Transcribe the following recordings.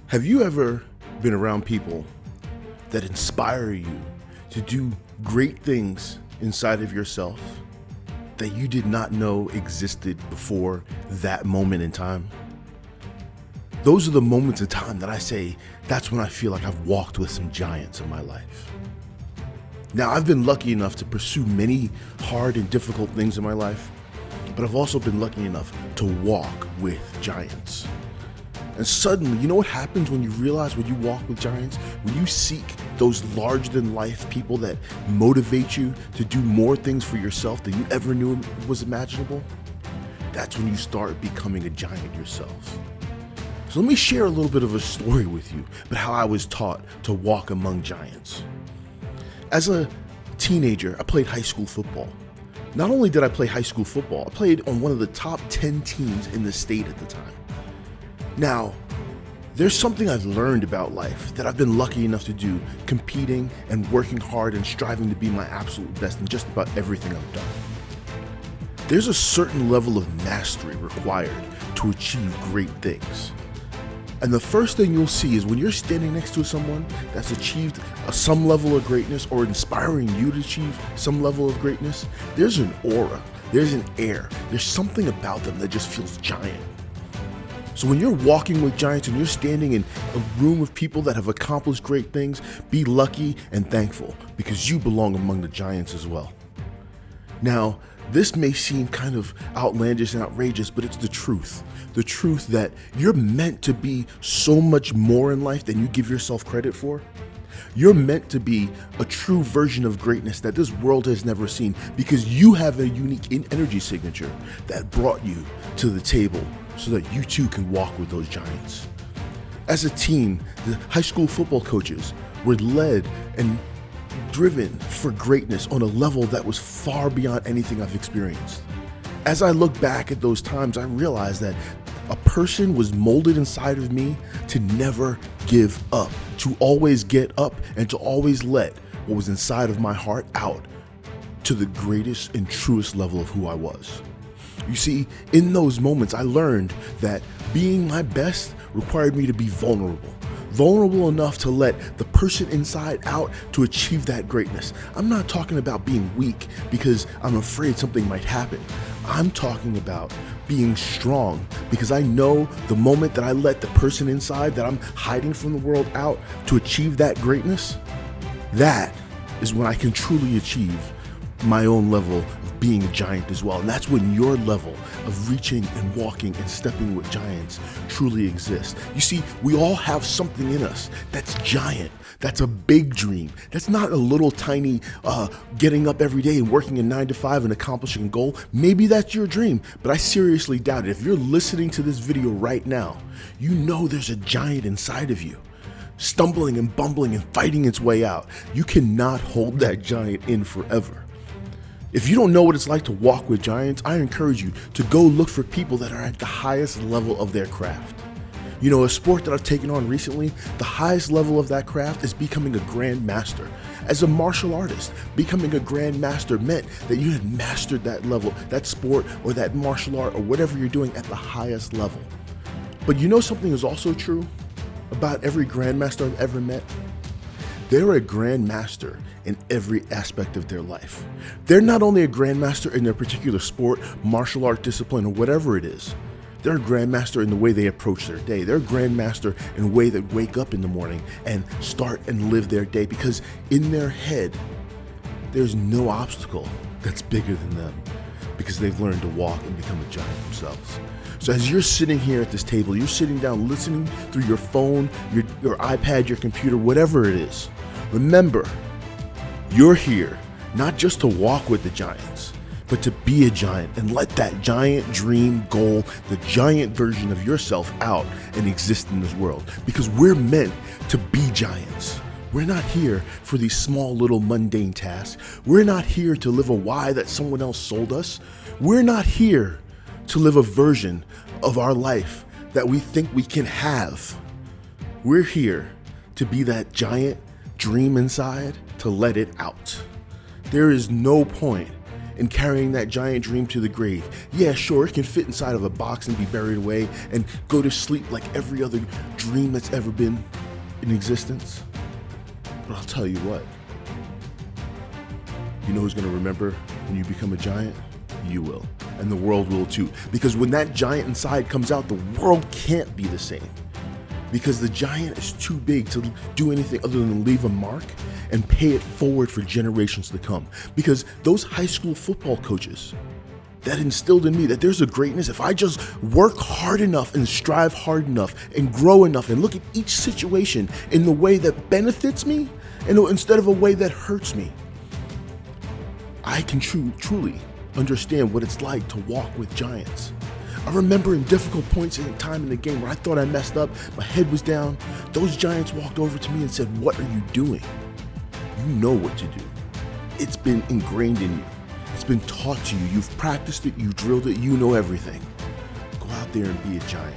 Have you ever been around people that inspire you to do great things inside of yourself that you did not know existed before that moment in time? Those are the moments in time that I say, that's when I feel like I've walked with some giants in my life. Now, I've been lucky enough to pursue many hard and difficult things in my life, but I've also been lucky enough to walk with giants. And suddenly, you know what happens when you realize when you walk with giants? When you seek those larger-than-life people that motivate you to do more things for yourself than you ever knew was imaginable, that's when you start becoming a giant yourself. So let me share a little bit of a story with you about how I was taught to walk among giants. As a teenager, I played high school football. Not only did I play high school football, I played on one of the top 10 teams in the state at the time. Now, there's something I've learned about life that I've been lucky enough to do, competing and working hard and striving to be my absolute best in just about everything I've done. There's a certain level of mastery required to achieve great things. And the first thing you'll see is when you're standing next to someone that's achieved some level of greatness or inspiring you to achieve some level of greatness, there's an aura, there's an air, there's something about them that just feels giant. So when you're walking with giants and you're standing in a room of people that have accomplished great things, be lucky and thankful because you belong among the giants as well. Now, this may seem kind of outlandish and outrageous, but it's the truth. The truth that you're meant to be so much more in life than you give yourself credit for. You're meant to be a true version of greatness that this world has never seen because you have a unique energy signature that brought you to the table so that you too can walk with those giants. As a team, the high school football coaches were led and driven for greatness on a level that was far beyond anything I've experienced. As I look back at those times, I realized that a person was molded inside of me to never give up, to always get up and to always let what was inside of my heart out to the greatest and truest level of who I was. You see, in those moments, I learned that being my best required me to be vulnerable enough to let the person inside out to achieve that greatness. I'm not talking about being weak because I'm afraid something might happen. I'm talking about being strong because I know the moment that I let the person inside that I'm hiding from the world out to achieve that greatness, that is when I can truly achieve my own level of being a giant as well. And that's when your level of reaching and walking and stepping with giants truly exists. You see, we all have something in us that's giant. That's a big dream. That's not a little tiny getting up every day and working a 9 to 5 and accomplishing a goal. Maybe that's your dream, but I seriously doubt it. If you're listening to this video right now, you know there's a giant inside of you, stumbling and bumbling and fighting its way out. You cannot hold that giant in forever. If you don't know what it's like to walk with giants, I encourage you to go look for people that are at the highest level of their craft. You know, a sport that I've taken on recently, the highest level of that craft is becoming a grand master. As a martial artist, becoming a grand master meant that you had mastered that level, that sport or that martial art or whatever you're doing at the highest level. But you know something is also true about every grandmaster I've ever met? They're a grandmaster in every aspect of their life. They're not only a grandmaster in their particular sport, martial art discipline, or whatever it is. They're a grandmaster in the way they approach their day. They're a grandmaster in the way they wake up in the morning and start and live their day because in their head, there's no obstacle that's bigger than them because they've learned to walk and become a giant themselves. So as you're sitting here at this table, you're sitting down listening through your phone, your iPad, your computer, whatever it is, remember, you're here not just to walk with the giants, but to be a giant and let that giant dream, goal, the giant version of yourself out and exist in this world. Because we're meant to be giants. We're not here for these small little mundane tasks. We're not here to live a lie that someone else sold us. We're not here to live a version of our life that we think we can have. We're here to be that giant dream inside, to let it out. There is no point and carrying that giant dream to the grave. Yeah, sure, it can fit inside of a box and be buried away and go to sleep like every other dream that's ever been in existence. But I'll tell you what, you know who's going to remember when you become a giant? You will. And the world will too. Because when that giant inside comes out, the world can't be the same. Because the giant is too big to do anything other than leave a mark and pay it forward for generations to come. Because those high school football coaches that instilled in me that there's a greatness if I just work hard enough and strive hard enough and grow enough and look at each situation in the way that benefits me and instead of a way that hurts me, I can truly understand what it's like to walk with giants. I remember in difficult points in time in the game where I thought I messed up, my head was down, those giants walked over to me and said, "What are you doing? You know what to do. It's been ingrained in you. It's been taught to you. You've practiced it, you drilled it, you know everything. Go out there and be a giant.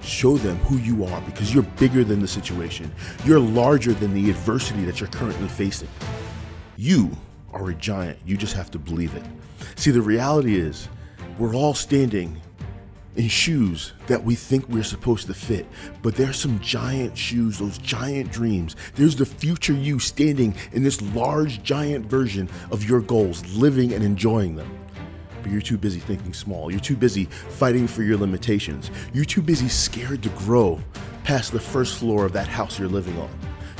Show them who you are because you're bigger than the situation. You're larger than the adversity that you're currently facing. You are a giant. You just have to believe it." See, the reality is we're all standing in shoes that we think we're supposed to fit, but there's some giant shoes, those giant dreams. There's the future you standing in this large giant version of your goals, living and enjoying them. But you're too busy thinking small. You're too busy fighting for your limitations. You're too busy scared to grow past the first floor of that house you're living on.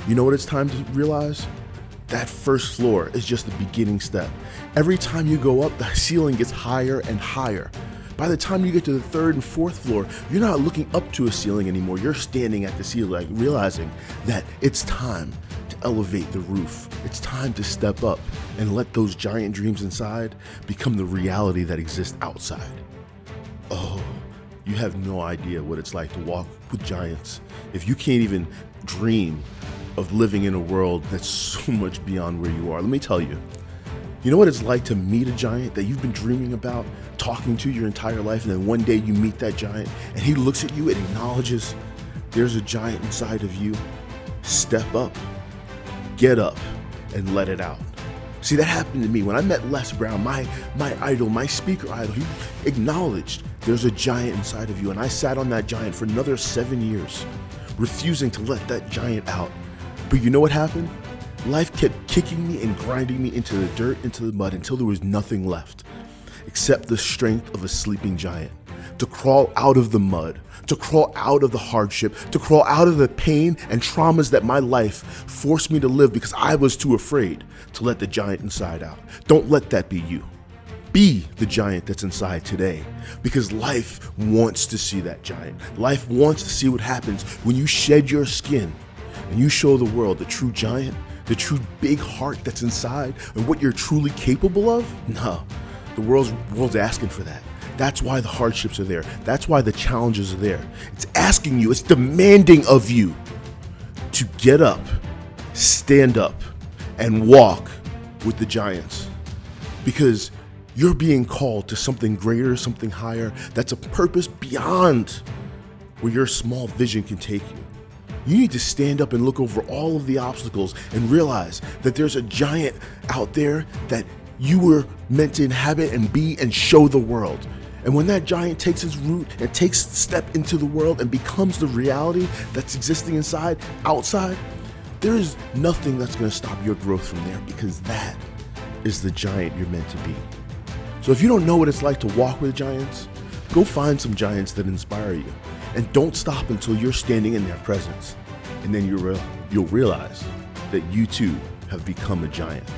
You know what it's time to realize? That first floor is just the beginning step. Every time you go up, the ceiling gets higher and higher. By the time you get to the third and fourth floor, you're not looking up to a ceiling anymore. You're standing at the ceiling, realizing that it's time to elevate the roof. It's time to step up and let those giant dreams inside become the reality that exists outside. Oh, you have no idea what it's like to walk with giants. If you can't even dream of living in a world that's so much beyond where you are, let me tell you. You know what it's like to meet a giant that you've been dreaming about, talking to your entire life, and then one day you meet that giant and he looks at you and acknowledges there's a giant inside of you. Step up, get up, and let it out. See, that happened to me when I met Les Brown, my idol, my speaker idol. He acknowledged there's a giant inside of you, and I sat on that giant for another 7 years, refusing to let that giant out. But you know what happened? Life kept kicking me and grinding me into the dirt, into the mud, until there was nothing left except the strength of a sleeping giant. To crawl out of the mud, to crawl out of the hardship, to crawl out of the pain and traumas that my life forced me to live because I was too afraid to let the giant inside out. Don't let that be you. Be the giant that's inside today, because life wants to see that giant. Life wants to see what happens when you shed your skin and you show the world the true giant, the true big heart that's inside, and what you're truly capable of. No, the world's asking for that. That's why the hardships are there. That's why the challenges are there. It's asking you, it's demanding of you to get up, stand up, and walk with the giants. Because you're being called to something greater, something higher, that's a purpose beyond where your small vision can take you. You need to stand up and look over all of the obstacles and realize that there's a giant out there that you were meant to inhabit and be and show the world. And when that giant takes its root and takes a step into the world and becomes the reality that's existing outside, there is nothing that's going to stop your growth from there, because that is the giant you're meant to be. So if you don't know what it's like to walk with giants, go find some giants that inspire you. And don't stop until you're standing in their presence. And then you'll realize that you too have become a giant.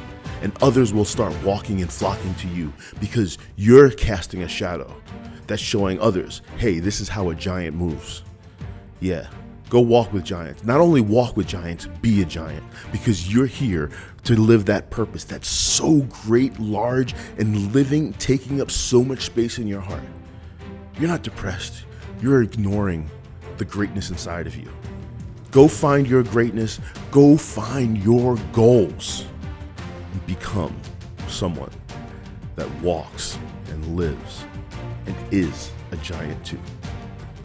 And others will start walking and flocking to you because you're casting a shadow that's showing others, hey, this is how a giant moves. Yeah, go walk with giants. Not only walk with giants, be a giant, because you're here to live that purpose that's so great, large, and living, taking up so much space in your heart. You're not depressed. You're ignoring the greatness inside of you. Go find your greatness. Go find your goals. And become someone that walks and lives and is a giant too.